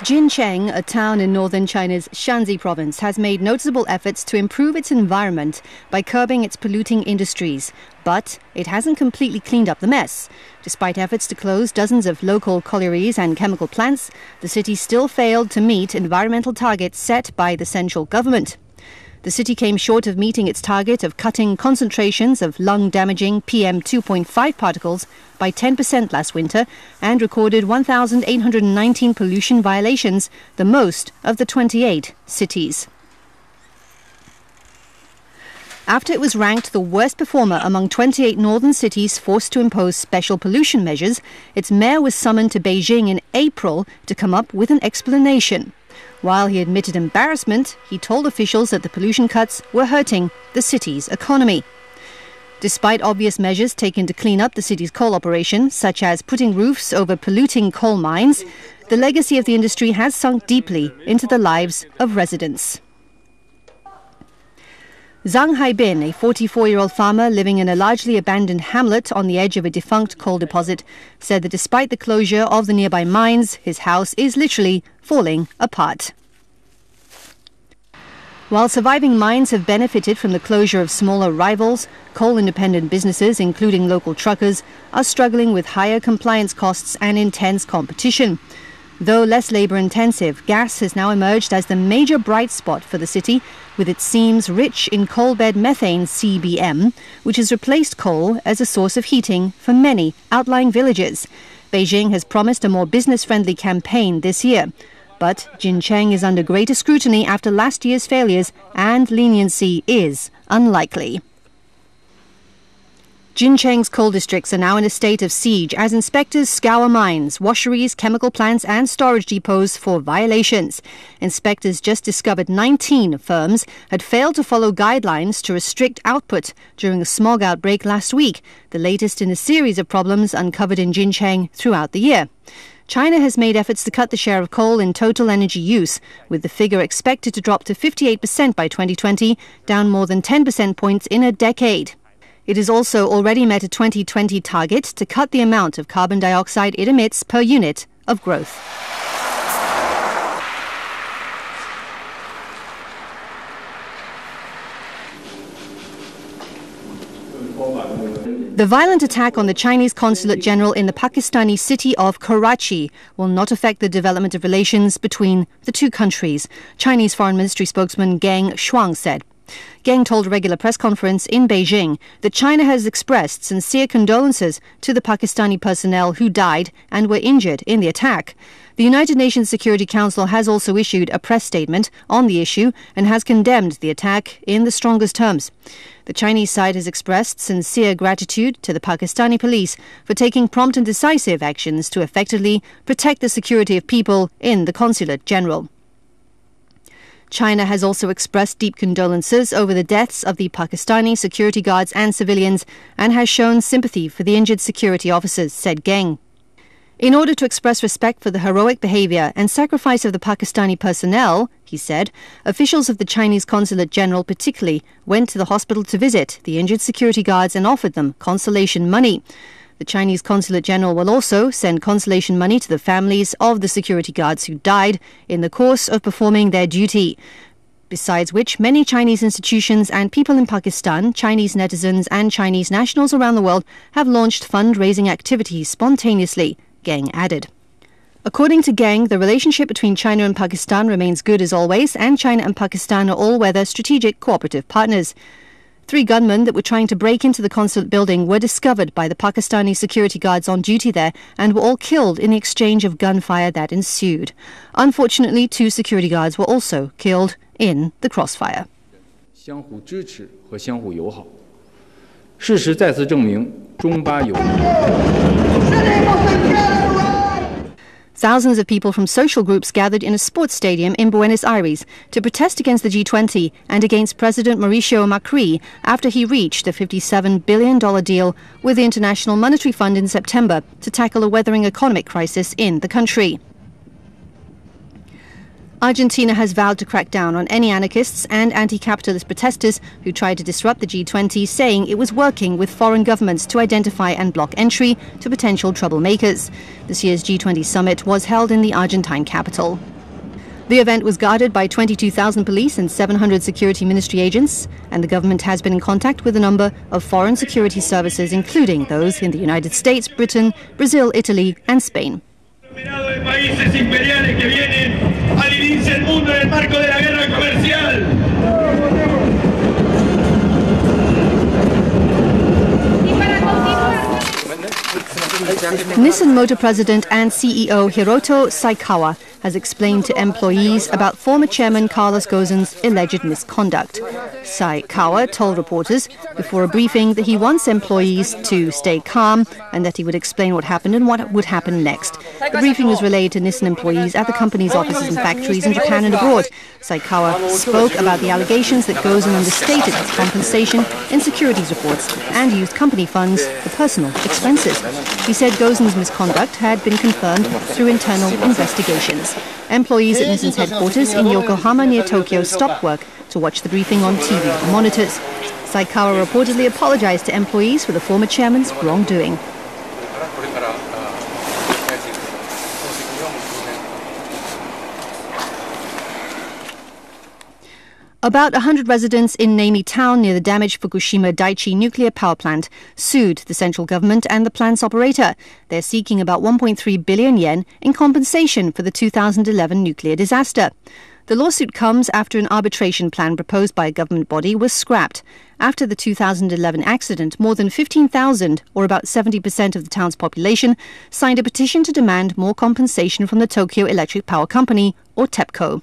Jincheng, a town in northern China's Shanxi province, has made noticeable efforts to improve its environment by curbing its polluting industries. But it hasn't completely cleaned up the mess. Despite efforts to close dozens of local collieries and chemical plants, the city still failed to meet environmental targets set by the central government. The city came short of meeting its target of cutting concentrations of lung-damaging PM2.5 particles by 10% last winter and recorded 1,819 pollution violations, the most of the 28 cities. After it was ranked the worst performer among 28 northern cities forced to impose special pollution measures, its mayor was summoned to Beijing in April to come up with an explanation. While he admitted embarrassment, he told officials that the pollution cuts were hurting the city's economy. Despite obvious measures taken to clean up the city's coal operation, such as putting roofs over polluting coal mines, the legacy of the industry has sunk deeply into the lives of residents. Zhang Haibin, a 44-year-old farmer living in a largely abandoned hamlet on the edge of a defunct coal deposit, said that despite the closure of the nearby mines, his house is literally falling apart. While surviving mines have benefited from the closure of smaller rivals, coal-independent businesses, including local truckers, are struggling with higher compliance costs and intense competition. Though less labour-intensive, gas has now emerged as the major bright spot for the city, with its seams rich in coal bed methane (CBM), which has replaced coal as a source of heating for many outlying villages. Beijing has promised a more business-friendly campaign this year. But Jincheng is under greater scrutiny after last year's failures, and leniency is unlikely. Jincheng's coal districts are now in a state of siege as inspectors scour mines, washeries, chemical plants and storage depots for violations. Inspectors just discovered 19 firms had failed to follow guidelines to restrict output during a smog outbreak last week, the latest in a series of problems uncovered in Jincheng throughout the year. China has made efforts to cut the share of coal in total energy use, with the figure expected to drop to 58% by 2020, down more than 10 percentage points in a decade. It has also already met a 2020 target to cut the amount of carbon dioxide it emits per unit of growth. The violent attack on the Chinese consulate general in the Pakistani city of Karachi will not affect the development of relations between the two countries, Chinese Foreign Ministry spokesman Geng Shuang said. Geng told a regular press conference in Beijing that China has expressed sincere condolences to the Pakistani personnel who died and were injured in the attack. The United Nations Security Council has also issued a press statement on the issue and has condemned the attack in the strongest terms. The Chinese side has expressed sincere gratitude to the Pakistani police for taking prompt and decisive actions to effectively protect the security of people in the consulate general. China has also expressed deep condolences over the deaths of the Pakistani security guards and civilians and has shown sympathy for the injured security officers, said Geng. In order to express respect for the heroic behaviour and sacrifice of the Pakistani personnel, he said, officials of the Chinese Consulate General particularly went to the hospital to visit the injured security guards and offered them consolation money. The Chinese Consulate General will also send consolation money to the families of the security guards who died in the course of performing their duty. Besides which, many Chinese institutions and people in Pakistan, Chinese netizens and Chinese nationals around the world have launched fundraising activities spontaneously, Geng added. According to Geng, the relationship between China and Pakistan remains good as always, and China and Pakistan are all-weather strategic cooperative partners. 3 gunmen that were trying to break into the consulate building were discovered by the Pakistani security guards on duty there and were all killed in the exchange of gunfire that ensued. Unfortunately, 2 security guards were also killed in the crossfire. 相互支持和相互友好，事实再次证明中巴友谊。 Thousands of people from social groups gathered in a sports stadium in Buenos Aires to protest against the G20 and against President Mauricio Macri after he reached a $57 billion deal with the International Monetary Fund in September to tackle a weathering economic crisis in the country. Argentina has vowed to crack down on any anarchists and anti-capitalist protesters who tried to disrupt the G20, saying it was working with foreign governments to identify and block entry to potential troublemakers. This year's G20 summit was held in the Argentine capital. The event was guarded by 22,000 police and 700 security ministry agents, and the government has been in contact with a number of foreign security services, including those in the United States, Britain, Brazil, Italy and Spain. Nissan Motor President and CEO Hiroto Saikawa has explained to employees about former chairman Carlos Ghosn's alleged misconduct. Saikawa told reporters before a briefing that he wants employees to stay calm and that he would explain what happened and what would happen next. The briefing was relayed to Nissan employees at the company's offices and factories in Japan and abroad. Saikawa spoke about the allegations that Ghosn understated his compensation in securities reports and used company funds for personal expenses. He said Ghosn's misconduct had been confirmed through internal investigations. Employees at Nissan's headquarters in Yokohama near Tokyo stopped work to watch the briefing on TV monitors. Saikawa reportedly apologized to employees for the former chairman's wrongdoing. About 100 residents in Namie Town near the damaged Fukushima Daiichi nuclear power plant sued the central government and the plant's operator. They're seeking about 1.3 billion yen in compensation for the 2011 nuclear disaster. The lawsuit comes after an arbitration plan proposed by a government body was scrapped. After the 2011 accident, more than 15,000, or about 70% of the town's population, signed a petition to demand more compensation from the Tokyo Electric Power Company, or TEPCO.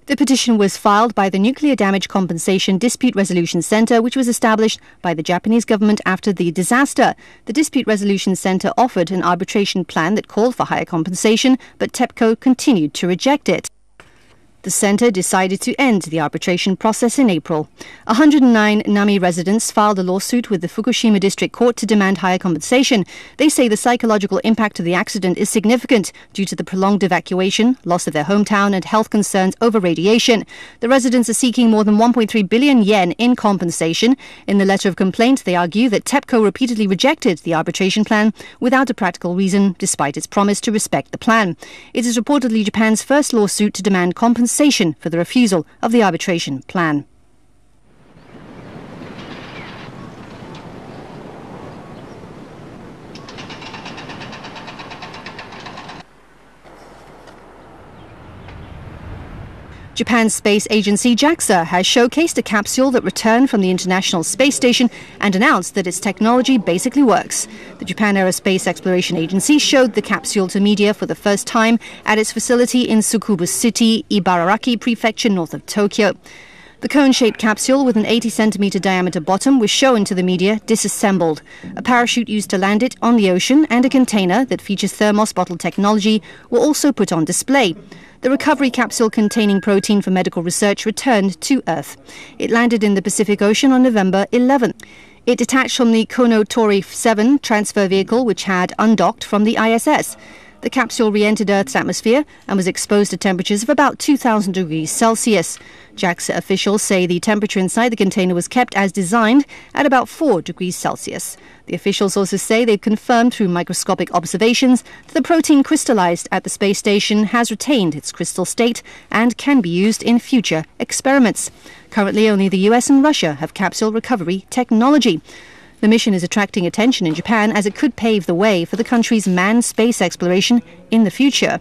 The petition was filed by the Nuclear Damage Compensation Dispute Resolution Center, which was established by the Japanese government after the disaster. The Dispute Resolution Center offered an arbitration plan that called for higher compensation, but TEPCO continued to reject it. The centre decided to end the arbitration process in April. 109 Nami residents filed a lawsuit with the Fukushima District Court to demand higher compensation. They say the psychological impact of the accident is significant due to the prolonged evacuation, loss of their hometown and health concerns over radiation. The residents are seeking more than 1.3 billion yen in compensation. In the letter of complaint, they argue that TEPCO repeatedly rejected the arbitration plan without a practical reason, despite its promise to respect the plan. It is reportedly Japan's first lawsuit to demand compensation for the refusal of the arbitration plan. Japan's space agency JAXA has showcased a capsule that returned from the International Space Station and announced that its technology basically works. The Japan Aerospace Exploration Agency showed the capsule to media for the first time at its facility in Tsukuba City, Ibaraki Prefecture, north of Tokyo. The cone-shaped capsule with an 80-centimeter diameter bottom was shown to the media disassembled. A parachute used to land it on the ocean and a container that features thermos bottle technology were also put on display. The recovery capsule containing protein for medical research returned to Earth. It landed in the Pacific Ocean on November 11th. It detached from the Konotori 7 transfer vehicle, which had undocked from the ISS. The capsule re-entered Earth's atmosphere and was exposed to temperatures of about 2,000 degrees Celsius. JAXA officials say the temperature inside the container was kept as designed at about 4 degrees Celsius. The officials also say they've confirmed through microscopic observations that the protein crystallized at the space station has retained its crystal state and can be used in future experiments. Currently, only the US and Russia have capsule recovery technology. The mission is attracting attention in Japan as it could pave the way for the country's manned space exploration in the future.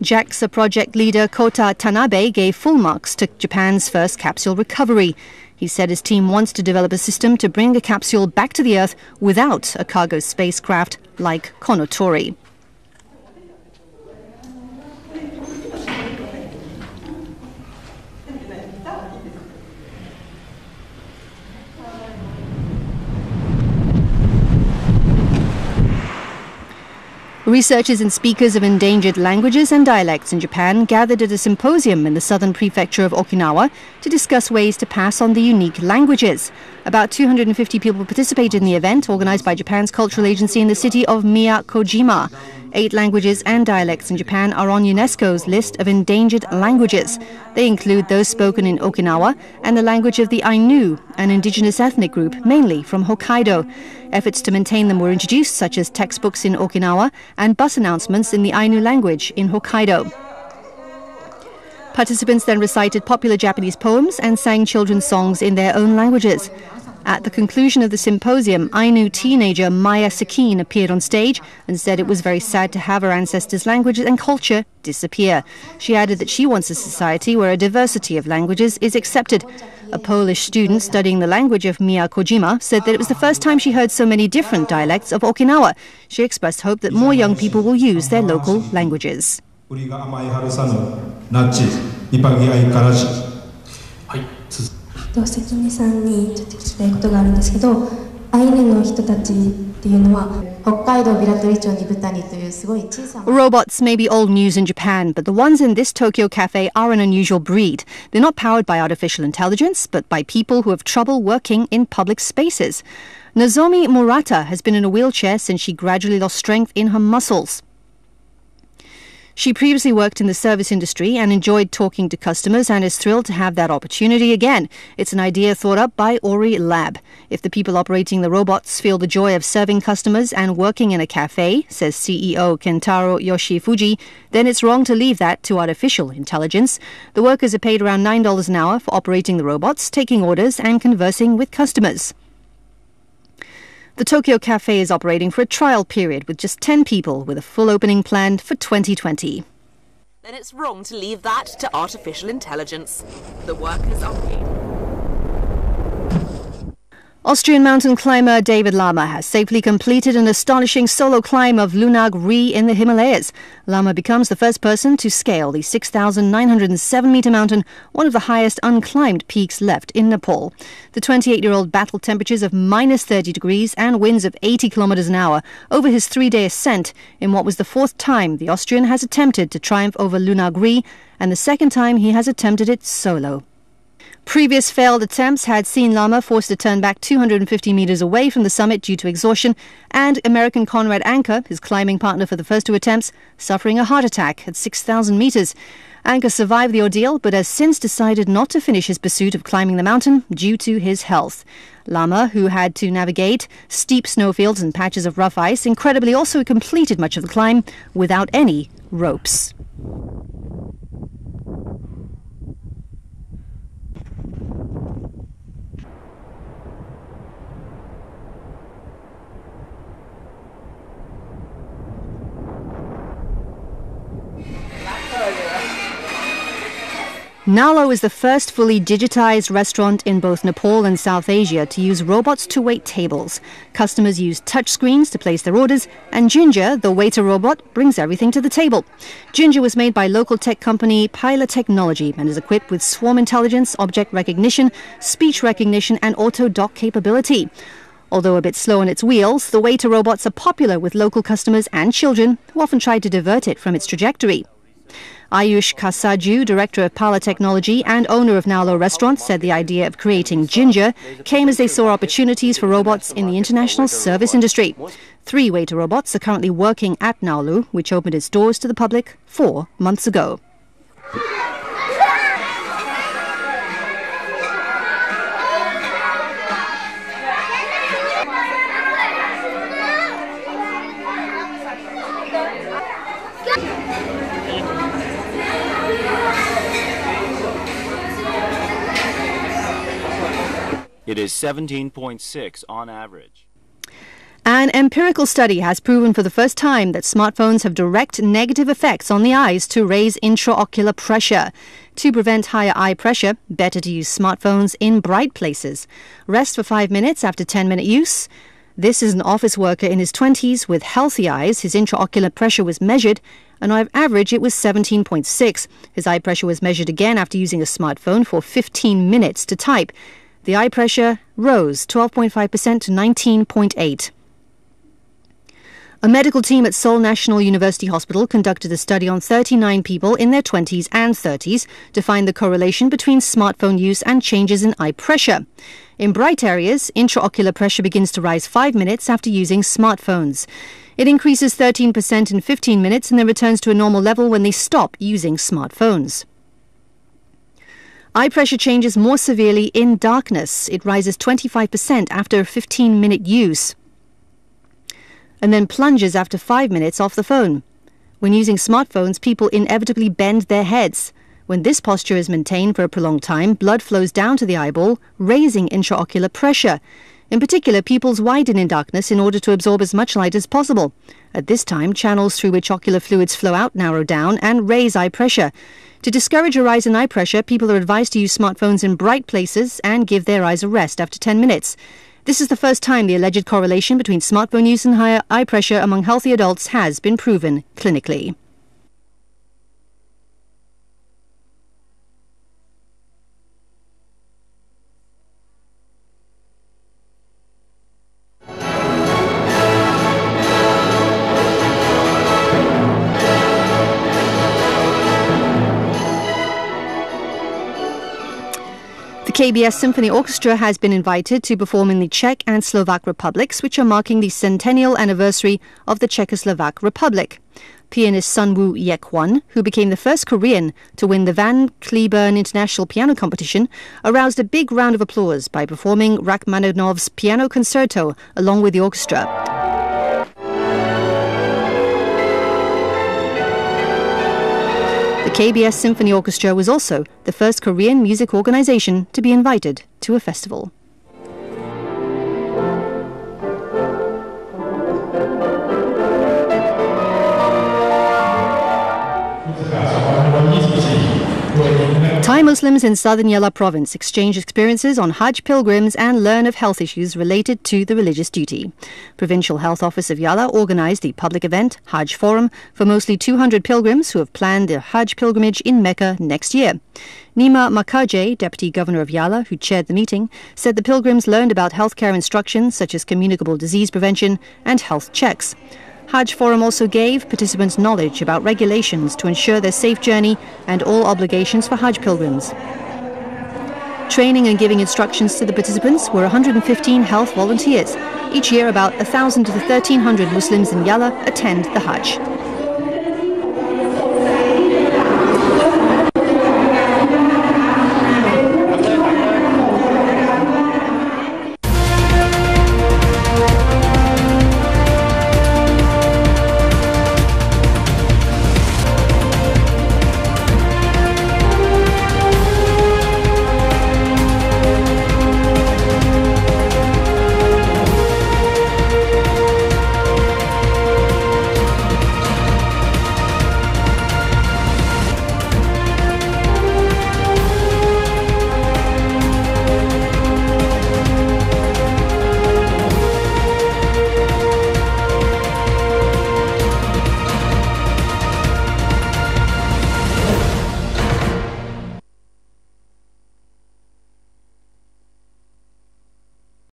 JAXA project leader Kota Tanabe gave full marks to Japan's first capsule recovery. He said his team wants to develop a system to bring a capsule back to the Earth without a cargo spacecraft like Konotori. Researchers and speakers of endangered languages and dialects in Japan gathered at a symposium in the southern prefecture of Okinawa to discuss ways to pass on the unique languages. About 250 people participated in the event, organized by Japan's cultural agency in the city of Miyakojima. 8 languages and dialects in Japan are on UNESCO's list of endangered languages. They include those spoken in Okinawa and the language of the Ainu, an indigenous ethnic group mainly from Hokkaido. Efforts to maintain them were introduced, such as textbooks in Okinawa and bus announcements in the Ainu language in Hokkaido. Participants then recited popular Japanese poems and sang children's songs in their own languages. At the conclusion of the symposium, Ainu teenager Maya Sakine appeared on stage and said it was very sad to have her ancestors' languages and culture disappear. She added that she wants a society where a diversity of languages is accepted. A Polish student studying the language of Miyakojima said that it was the first time she heard so many different dialects of Okinawa. She expressed hope that more young people will use their local languages. 関根さんにちょっと聞きたいことがあるんですけど、アイヌの人たちっていうのは北海道平取町にブタニというすごい小さな Robots may be old news in Japan, but the ones in this Tokyo cafe are an unusual breed. They're not powered by artificial intelligence, but by people who have trouble working in public spaces. Nozomi Murata has been in a wheelchair since she gradually lost strength in her muscles. She previously worked in the service industry and enjoyed talking to customers and is thrilled to have that opportunity again. It's an idea thought up by Ori Lab. If the people operating the robots feel the joy of serving customers and working in a cafe, says CEO Kentaro Yoshifuji, then it's wrong to leave that to artificial intelligence. The workers are paid around $9 an hour for operating the robots, taking orders and conversing with customers. The Tokyo Cafe is operating for a trial period with just 10 people, with a full opening planned for 2020. Then it's wrong to leave that to artificial intelligence. The workers are paid. Austrian mountain climber David Lama has safely completed an astonishing solo climb of Lunag Ri in the Himalayas. Lama becomes the first person to scale the 6,907-meter mountain, one of the highest unclimbed peaks left in Nepal. The 28-year-old battled temperatures of minus 30 degrees and winds of 80 kilometers an hour over his 3-day ascent in what was the 4th time the Austrian has attempted to triumph over Lunag Ri and the 2nd time he has attempted it solo. Previous failed attempts had seen Lama forced to turn back 250 meters away from the summit due to exhaustion, and American Conrad Anker, his climbing partner for the first 2 attempts, suffering a heart attack at 6,000 meters. Anker survived the ordeal but has since decided not to finish his pursuit of climbing the mountain due to his health. Lama, who had to navigate steep snowfields and patches of rough ice, incredibly also completed much of the climb without any ropes. Nalo is the first fully digitized restaurant in both Nepal and South Asia to use robots to wait tables. Customers use touchscreens to place their orders, and Ginger, the waiter robot, brings everything to the table. Ginger was made by local tech company Pila Technology and is equipped with swarm intelligence, object recognition, speech recognition, and auto-dock capability. Although a bit slow on its wheels, the waiter robots are popular with local customers and children who often try to divert it from its trajectory. Ayush Kasaju, director of Pala Technology and owner of Nalo Restaurant, said the idea of creating Ginger came as they saw opportunities for robots in the international service industry. 3 waiter robots are currently working at Nalu, which opened its doors to the public 4 months ago. It is 17.6 on average. An empirical study has proven for the first time that smartphones have direct negative effects on the eyes to raise intraocular pressure. To prevent higher eye pressure, better to use smartphones in bright places. Rest for 5 minutes after 10-minute use. This is an office worker in his 20s with healthy eyes. His intraocular pressure was measured, and on average it was 17.6. His eye pressure was measured again after using a smartphone for 15 minutes to type. The eye pressure rose 12.5% to 19.8. A medical team at Seoul National University Hospital conducted a study on 39 people in their 20s and 30s to find the correlation between smartphone use and changes in eye pressure. In bright areas, intraocular pressure begins to rise 5 minutes after using smartphones. It increases 13% in 15 minutes and then returns to a normal level when they stop using smartphones. Eye pressure changes more severely in darkness. It rises 25% after 15-minute use and then plunges after 5 minutes off the phone. When using smartphones, people inevitably bend their heads. When this posture is maintained for a prolonged time, blood flows down to the eyeball, raising intraocular pressure. In particular, pupils widen in darkness in order to absorb as much light as possible. At this time, channels through which ocular fluids flow out narrow down and raise eye pressure. To discourage a rise in eye pressure, people are advised to use smartphones in bright places and give their eyes a rest after 10 minutes. This is the first time the alleged correlation between smartphone use and higher eye pressure among healthy adults has been proven clinically. The KBS Symphony Orchestra has been invited to perform in the Czech and Slovak republics, which are marking the centennial anniversary of the Czechoslovak Republic. Pianist Sunwoo Yek-won, who became the first Korean to win the Van Cliburn International Piano Competition, aroused a big round of applause by performing Rachmaninoff's Piano Concerto along with the orchestra. The KBS Symphony Orchestra was also the first Korean music organization to be invited to a festival. Thai Muslims in southern Yala province exchange experiences on Hajj pilgrims and learn of health issues related to the religious duty. Provincial Health Office of Yala organized the public event Hajj Forum for mostly 200 pilgrims who have planned their Hajj pilgrimage in Mecca next year. Nima Makaje, Deputy Governor of Yala, who chaired the meeting, said the pilgrims learned about healthcare instructions such as communicable disease prevention and health checks. Hajj Forum also gave participants knowledge about regulations to ensure their safe journey and all obligations for Hajj pilgrims. Training and giving instructions to the participants were 115 health volunteers. Each year, about 1,000 to 1,300 Muslims in Yala attend the Hajj.